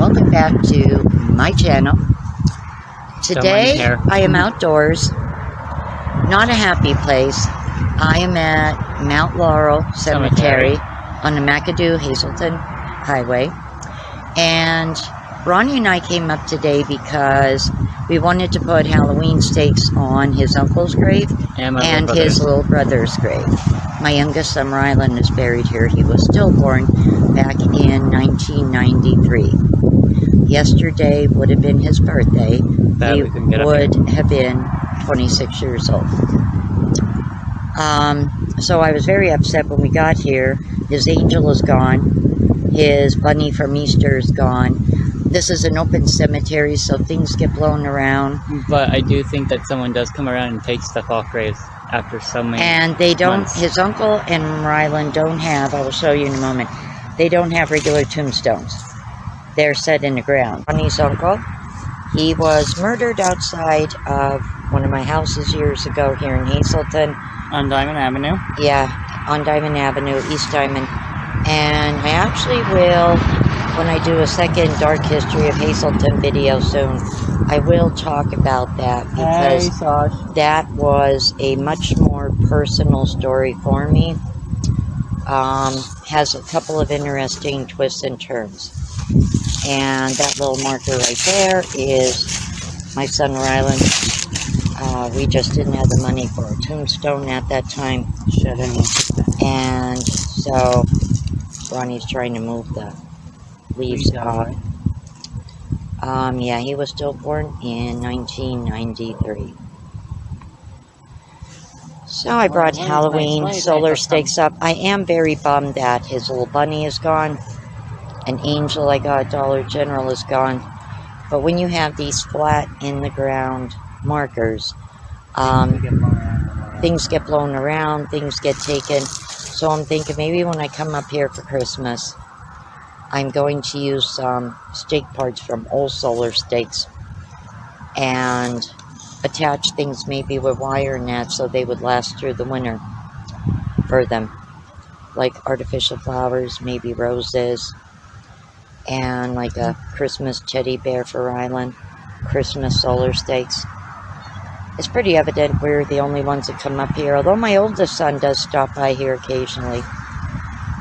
welcome back to my channel. Today I am outdoors, not a happy place. I am at Mount Laurel Cemetery on the McAdoo Hazleton Highway, and Ronnie and I came up today because we wanted to put Halloween stakes on his uncle's grave and his little brother's grave. My youngest son, Rylan, is buried here. He was stillborn back in 1993. Yesterday would have been his birthday. He would have been 26 years old. So I was very upset when we got here. His angel is gone. His bunny from Easter is gone. This is an open cemetery, so things get blown around. But I do think that someone does come around and take stuff off graves after so many And they don't, months. His uncle and Rylan don't have, I will show you in a moment, they don't have regular tombstones. They're set in the ground. Ronnie's uncle, he was murdered outside of one of my houses years ago here in Hazleton. On Diamond Avenue? Yeah, on Diamond Avenue, East Diamond. And I actually will, when I do a second Dark History of Hazleton video soon, I will talk about that because that was a much more personal story for me. Has a couple of interesting twists and turns. And that little marker right there is my son Rylan. We just didn't have the money for a tombstone at that time. And so Ronnie's trying to move the leaves off. Yeah, he was still born in 1993. So I brought Halloween solar stakes up. I am very bummed that his little bunny is gone. An angel I got at Dollar General is gone. But when you have these flat in the ground markers, things get blown around, things get taken. So I'm thinking maybe when I come up here for Christmas, I'm going to use some stake parts from old solar stakes and attach things maybe with wire nets so they would last through the winter for them. Like artificial flowers, maybe roses, and like a Christmas teddy bear for Rylan, Christmas solar stakes. It's pretty evident we're the only ones that come up here, although my oldest son does stop by here occasionally,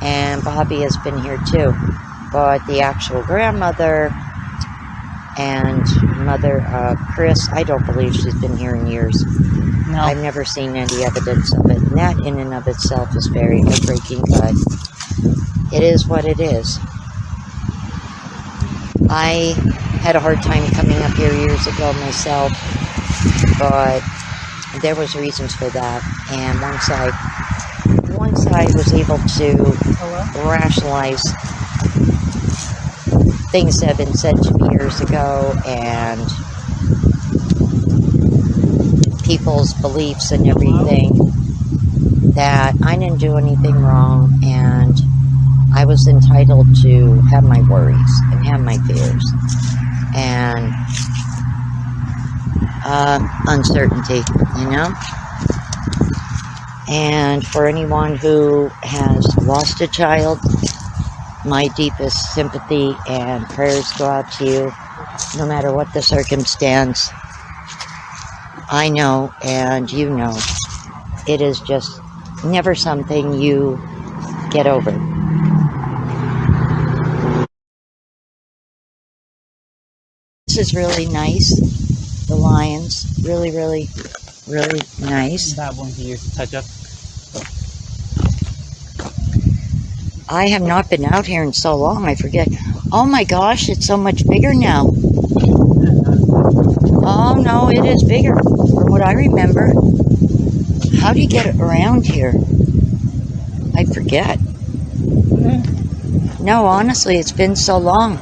and Bobby has been here too. But the actual grandmother and mother, Chris, I don't believe she's been here in years. No. I've never seen any evidence of it, and that in and of itself is very heartbreaking, but it is what it is. I had a hard time coming up here years ago myself, but there was reasons for that, and once I was able to rationalize things that have been said to me years ago and people's beliefs and everything, that I didn't do anything wrong and I was entitled to have my worries and have my fears and uncertainty, you know? And for anyone who has lost a child, my deepest sympathy and prayers go out to you, no matter what the circumstance. I know, and you know, it is just never something you get over. This is really nice. The lions, really, really, really nice. That one you used to touch up. I have not been out here in so long, I forget. Oh my gosh, it's so much bigger now. Oh no, it is bigger from what I remember. How do you get around here? I forget. No, honestly, it's been so long.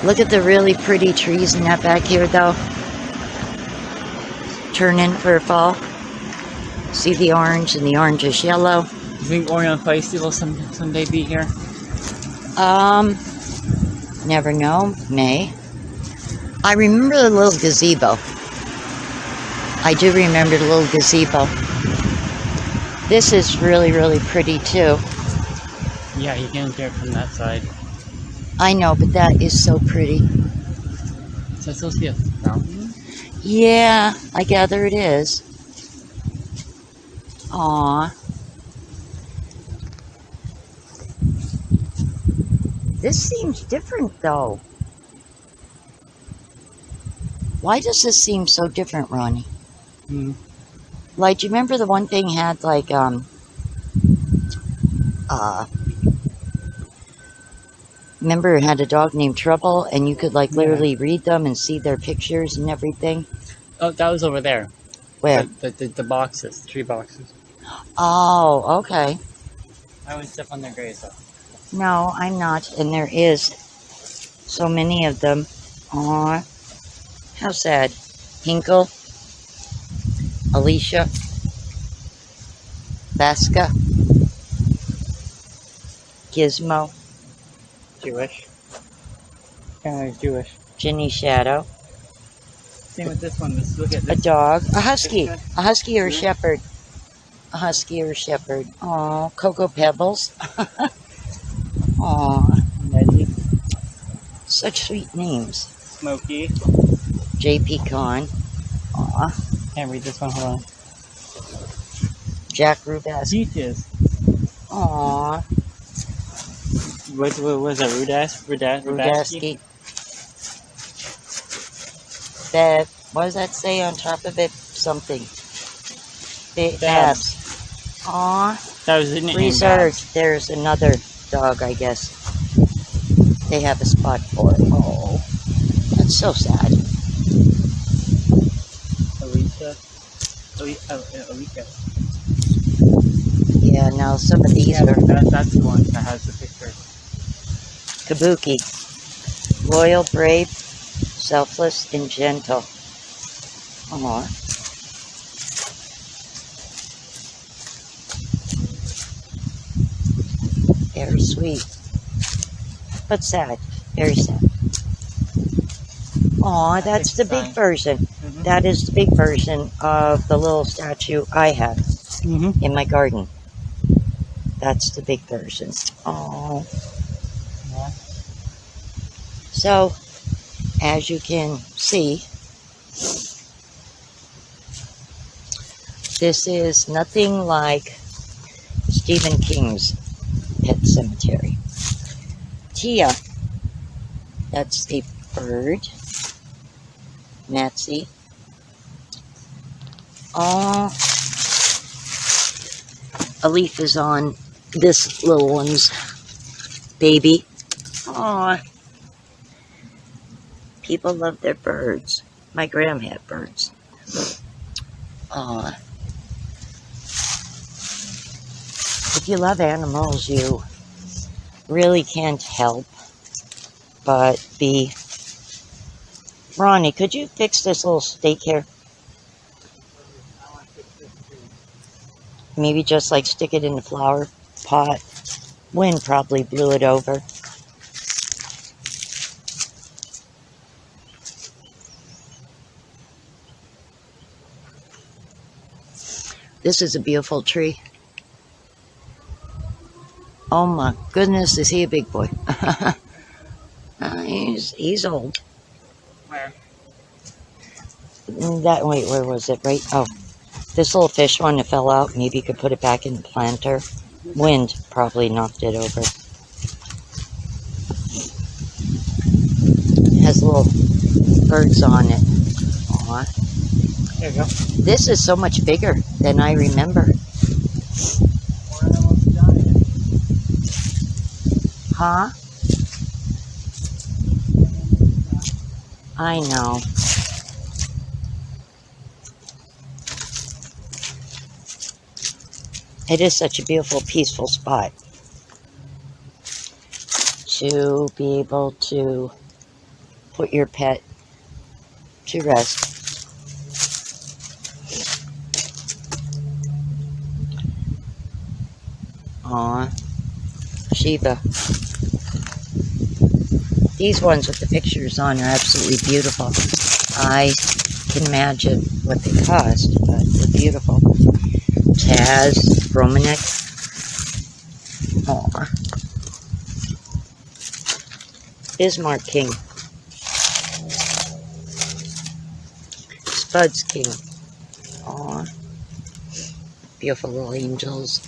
Look at the really pretty trees in that back here, though. Turn in for fall. See the orange, and the orange is yellow. You think Orion Feisty will someday be here? Never know. May. I remember the little gazebo. I do remember the little gazebo. This is really, really pretty too. Yeah, you can enter it from that side. I know, but that is so pretty. So I still see a fountain. Yeah, I gather it is. Aw. This seems different, though. Why does this seem so different, Ronnie? Hmm. Like, do you remember the one thing had, like, remember it had a dog named Trouble, and you could, like, literally read them and see their pictures and everything? Oh, that was over there. Where? The boxes, the tree boxes. Oh, okay. I would step on their graves though. No, I'm not, and there is so many of them. Aw. How sad. Hinkle. Alicia. Vasca. Gizmo. Jewish. Kind of Jewish. Ginny Shadow. Same with this one. Let's look at this. A dog. A husky. A husky or a shepherd. A husky or a shepherd. Aw. Cocoa Pebbles. Aw. Reggie. Such sweet names. Smokey. J.P. Con. Aw. Can't read this one. Hold on. Jack Rubask. Peaches. Aw. What was that? Rudaski. That, what does that say on top of it? Something. Babs. Aw. That was in Reserved. There's another dog, I guess. They have a spot for it. Oh. That's so sad. Alicia. Alicia. Yeah, now some of these are that's the one that has the picture. Kabuki. Loyal, brave, selfless, and gentle. Aw. Very sweet. But sad. Very sad. Aw, that's the big version. Mm-hmm. That is the big version of the little statue I have in my garden. That's the big version. Oh. Yeah. So, as you can see, this is nothing like Stephen King's Pet Sematary. Tia, that's a bird. Nazi. Oh, a leaf is on this little one's baby. Aw. People love their birds. My gram had birds. Aw. If you love animals, you really can't help but be... Ronnie, could you fix this little stake here? Maybe just like stick it in the flower pot. Wind probably blew it over. This is a beautiful tree. Oh my goodness, is he a big boy? He's old. Where? Wait, where was it? Right? Oh, this little fish one that fell out. Maybe you could put it back in the planter. Wind probably knocked it over. It has little birds on it. Aw. There you go. This is so much bigger than I remember. Huh? I know. It is such a beautiful, peaceful spot to be able to put your pet to rest. Aw, Shiva. These ones with the pictures on are absolutely beautiful. I can imagine what they cost, but they're beautiful. Taz, Romanek. Aw. Bismarck King. Spud's King. Aw. Beautiful little angels.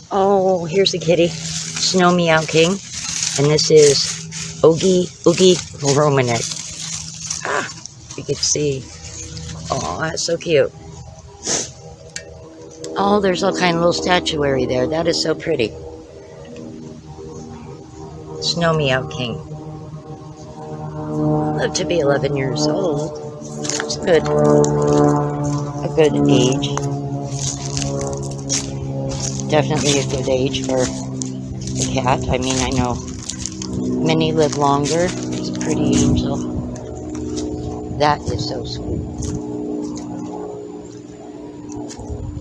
Oh, here's a kitty. Snow Meow King. And this is Oogie Romanek. Ah, you can see. Oh, that's so cute. Oh, there's all kind of little statuary there. That is so pretty. Snow Meow King. Lived to be 11 years old. It's good. A good age. Definitely a good age for a cat. I mean, I know many live longer. It's a pretty angel. That is so sweet.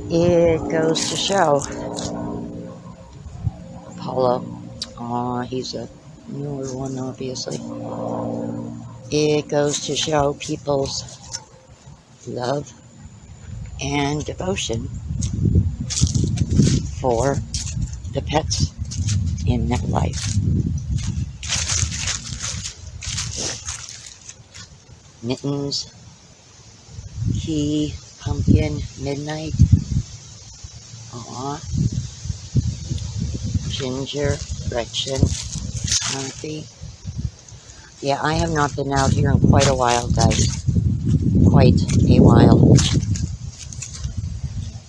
It goes to show. Apollo. Aw, he's a newer one, obviously. It goes to show people's love and devotion for the pets in their life. Mittens, Key, Pumpkin, Midnight, Aw, Ginger, Gretchen, Murphy. Yeah, I have not been out here in quite a while, guys. Quite a while.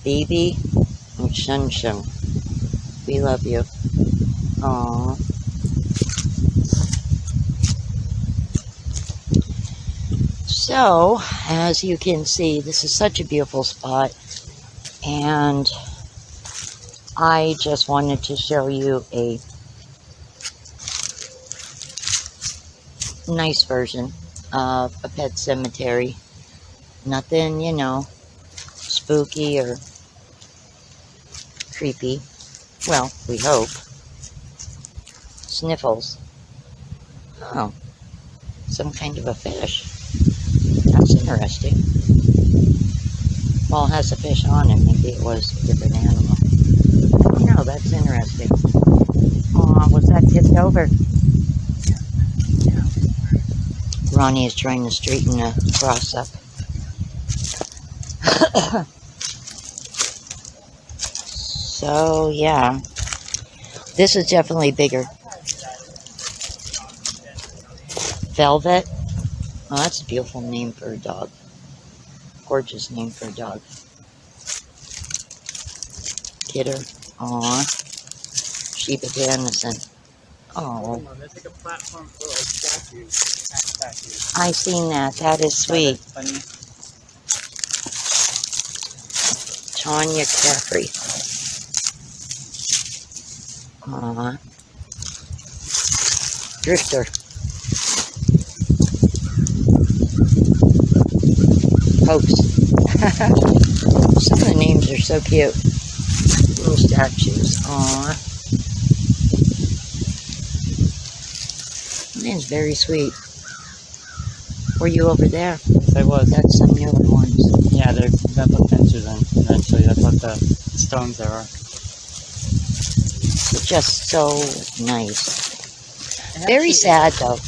Baby and Shun Shun. We love you. Aww. So, as you can see, this is such a beautiful spot. And I just wanted to show you a nice version of a pet cemetery. Nothing, you know, spooky or creepy. Well, we hope. Sniffles. Oh, some kind of a fish. That's interesting. Well, it has a fish on it. Maybe it was a different animal. Oh, no, that's interesting. Oh, was that tipped over? Ronnie is trying to straighten a cross up. So, yeah. This is definitely bigger. Velvet. Oh, that's a beautiful name for a dog. Gorgeous name for a dog. Kidder. Aw. Sheba Dennison. Oh. There's like a platform for like statues. I seen that. That is sweet. Funny. Tanya Caffrey. Aw. Drifter. Pokes. Some of the names are so cute. Little statues. Aw. That's very sweet. Were you over there? Yes, I was. That's some newer ones. Yeah, they're gonna put fences in eventually. That's what the stones are. Just so nice. Very sad though.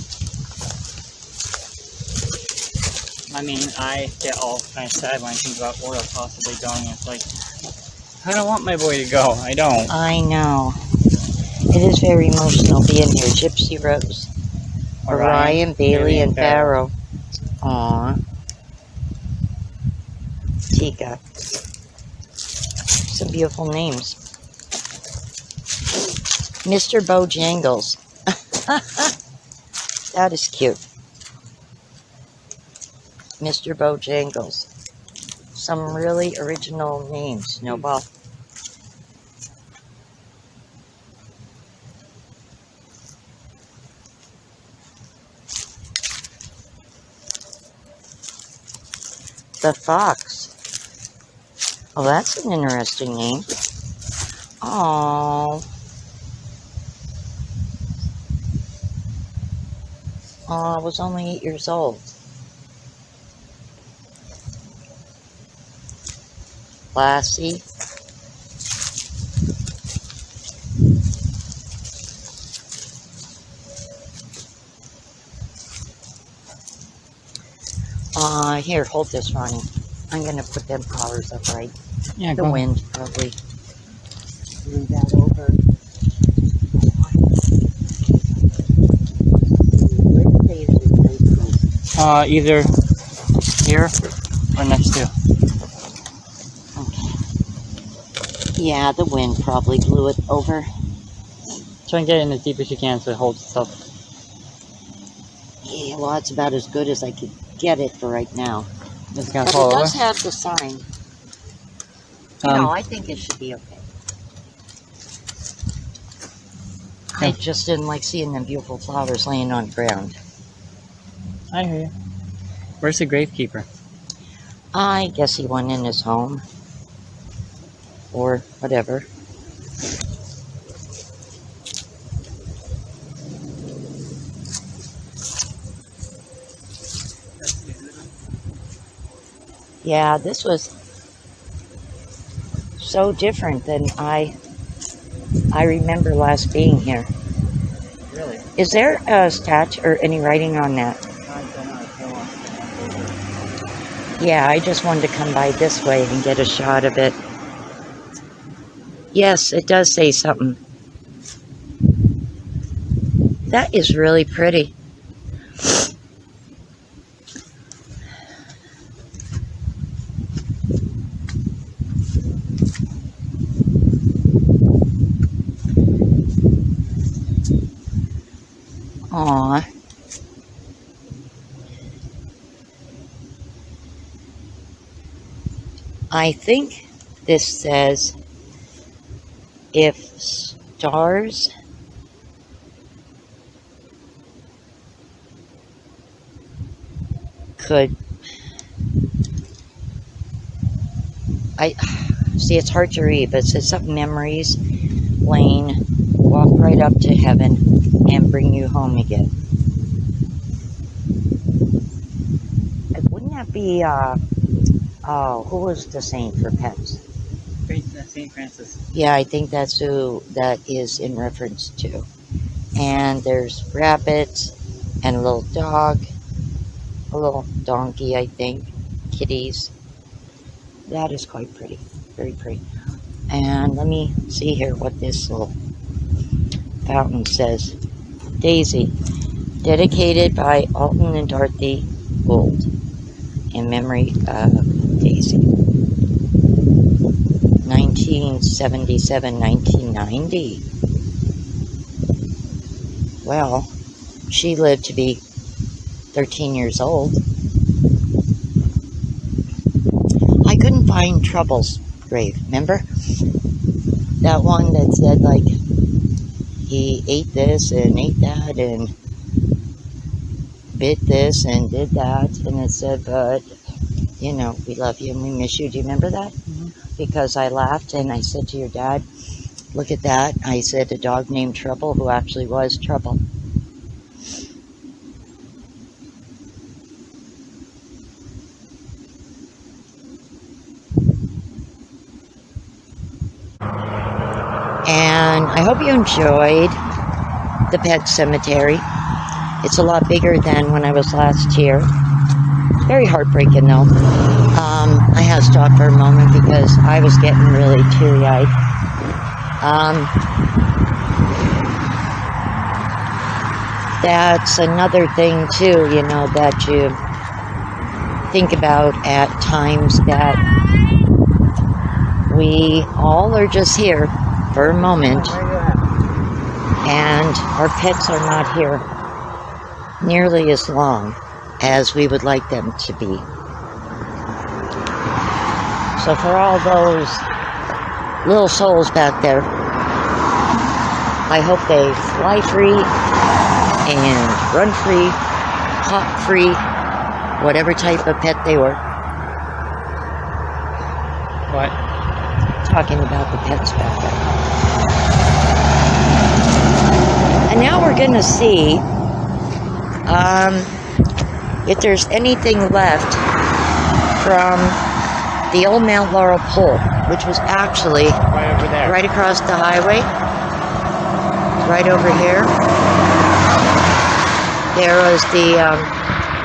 I mean, I get all kind of sad when I think about Laurel possibly going. It's like, I don't want my boy to go. I don't. I know. It is very emotional being here. Gypsy Rose. Orion, Bailey, and Pharaoh. Aw. Tika. Some beautiful names. Mr. Bojangles. That is cute. Mr. Bojangles. Some really original names. Snowball. The Fox. Oh, that's an interesting name. Oh. Oh, I was only 8 years old. Lassie. Here, hold this, Ronnie. I'm gonna put them flowers up right. Yeah, The go. wind probably blew that over. Where did they usually place these? Either here or next to. Okay. Yeah, the wind probably blew it over. Try and get it in as deep as you can so it holds itself. Yeah, well, that's about as good as I could get it for right now. It's gonna But fall it over. does have the sign. No, I think it should be okay. I just didn't like seeing them beautiful flowers laying on the ground. I hear you. Where's the gravekeeper? I guess he went in his home. Or whatever. Yeah, this was so different than I remember last being here. Really? Is there a statue or any writing on that? I don't know. Yeah, I just wanted to come by this way and get a shot of it. Yes, it does say something. That is really pretty. Aw. I think this says, if stars could, see, it's hard to read, but it says something, memories, Lane, walk right up to heaven and bring you home again. Wouldn't that be, oh, who was the saint for pets? St. Francis. Yeah, I think that's who that is in reference to. And there's rabbits and a little dog, a little donkey, I think, kitties. That is quite pretty, very pretty. And let me see here what this little fountain says. Daisy, dedicated by Alton and Dorothy Gould, in memory of Daisy. 1977-1990. Well, she lived to be 13 years old. I couldn't find Trouble's grave, remember? That one that said, like, he ate this and ate that and bit this and did that. And it said, but, you know, we love you and we miss you. Do you remember that? Mm-hmm. Because I laughed and I said to your dad, look at that. I said a dog named Trouble, who actually was Trouble. And I hope you enjoyed the pet cemetery. It's a lot bigger than when I was last here. Very heartbreaking though. I had to stop for a moment because I was getting really teary-eyed. That's another thing too, you know, that you think about at times, that we all are just here for a moment, and our pets are not here nearly as long as we would like them to be. So for all those little souls back there, I hope they fly free and run free, hop free, whatever type of pet they were. What? Talking about the pets back there. And now we're going to see if there's anything left from the old Mount Laurel pole, which was actually Right over there. right across the highway, right over here. There was the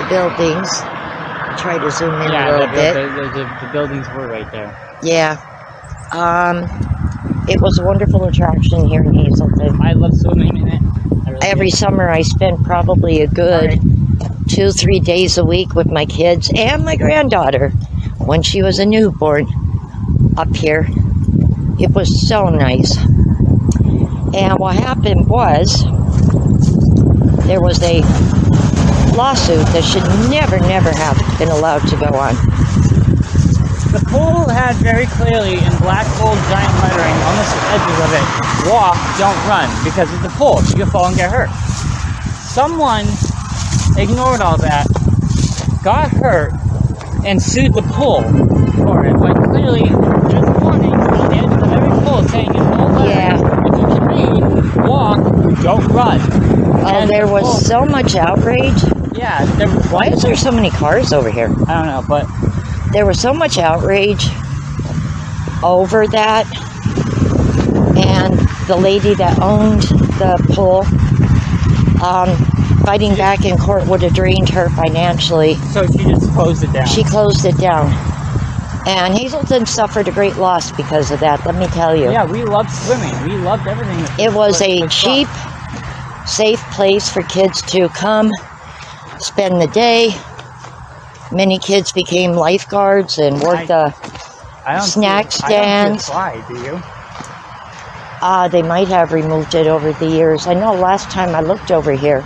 buildings, which try to zoom in a Yeah, little bit. the buildings were right there. Yeah. It was a wonderful attraction here in Hazleton. I love swimming in it. Every summer I spent probably a good 2-3 days a week with my kids and my granddaughter when she was a newborn up here. It was so nice. And what happened was there was a lawsuit that should never have been allowed to go on. The pool had very clearly in black bold giant lettering on the edges of it, walk, don't run, because it's a pool. You can fall and get hurt. Someone ignored all that, got hurt, and sued the pool for it. Like clearly, there's warnings on the edge of every pool saying in bold letters, if you can read, walk, don't run. Oh, And there the was pool, so much outrage. yeah, Why is there so many cars over here? I don't know, but There was so much outrage over that, and the lady that owned the pool, fighting back in court would have drained her financially. so she just closed it down. She closed it down, and Hazleton suffered a great loss because of that, let me tell you. Yeah, we loved swimming. We loved everything. It was a cheap, safe place for kids to come, spend the day. Many kids became lifeguards and worked the snack stands. I don't see a slide, do you? They might have removed it over the years. I know last time I looked over here,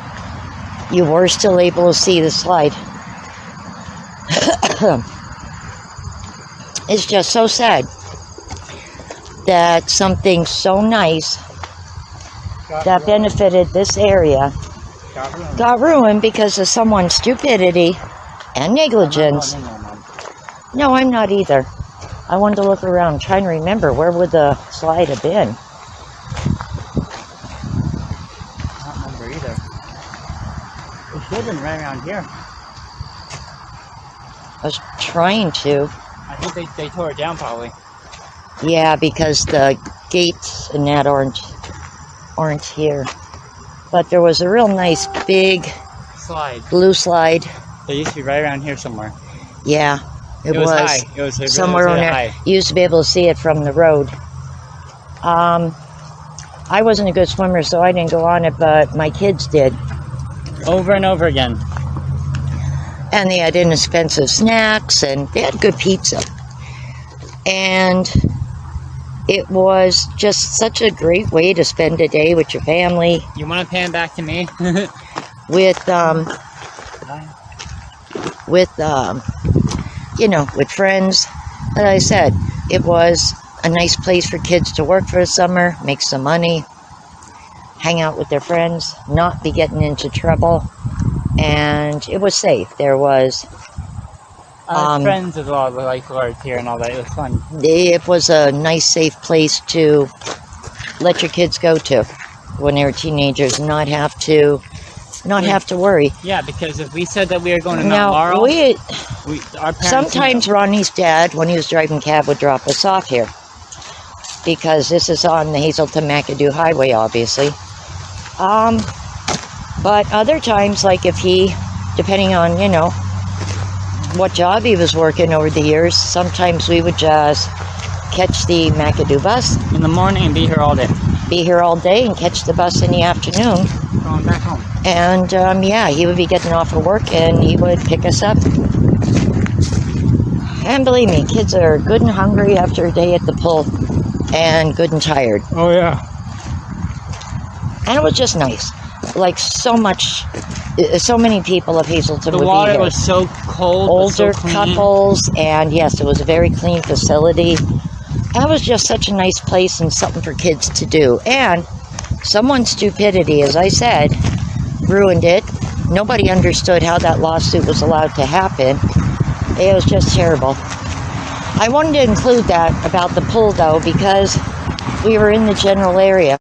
you were still able to see the slide. It's just so sad that something so nice that benefited this area got ruined because of someone's stupidity and negligence. No, I'm not either. I wanted to look around, trying to remember where would the slide have been. I don't remember either. It should have been right around here. I was trying to. I think they tore it down probably. Yeah, because the gates and that aren't here. But there was a real nice big Slide. blue slide. They used to be right around here somewhere. Yeah, it was high. It was somewhere really on there. high. You used to be able to see it from the road. I wasn't a good swimmer, so I didn't go on it, but my kids did. Over and over again. And they had inexpensive snacks, and they had good pizza. And it was just such a great way to spend a day with your family. You want to pan back to me? with friends. As I said, it was a nice place for kids to work for the summer, make some money, hang out with their friends, not be getting into trouble, and it was safe. There was friends as well, the lifeguards here and all that. It was fun. it was a nice, safe place to let your kids go to when they were teenagers, not have to worry. Yeah, because if we said that we were going to Now, Mount Laurel, our parents sometimes Ronnie's dad, when he was driving cab, would drop us off here. Because this is on the Hazleton-McAdoo Highway, obviously. But other times, like if he, depending on, what job he was working over the years, sometimes we would just catch the McAdoo bus. in the morning and be here all day. Be here all day and catch the bus in the afternoon. Going back home. And, he would be getting off of work and he would pick us up. And believe me, kids are good and hungry after a day at the pool. And good and tired. Oh, yeah. And it was just nice. Like so many people of Hazleton The would be water here. was so cold. Older but so clean. couples, and yes, it was a very clean facility. And it was just such a nice place and something for kids to do. And someone's stupidity, as I said, ruined it. Nobody understood how that lawsuit was allowed to happen. It was just terrible. I wanted to include that about the pool, though, because we were in the general area.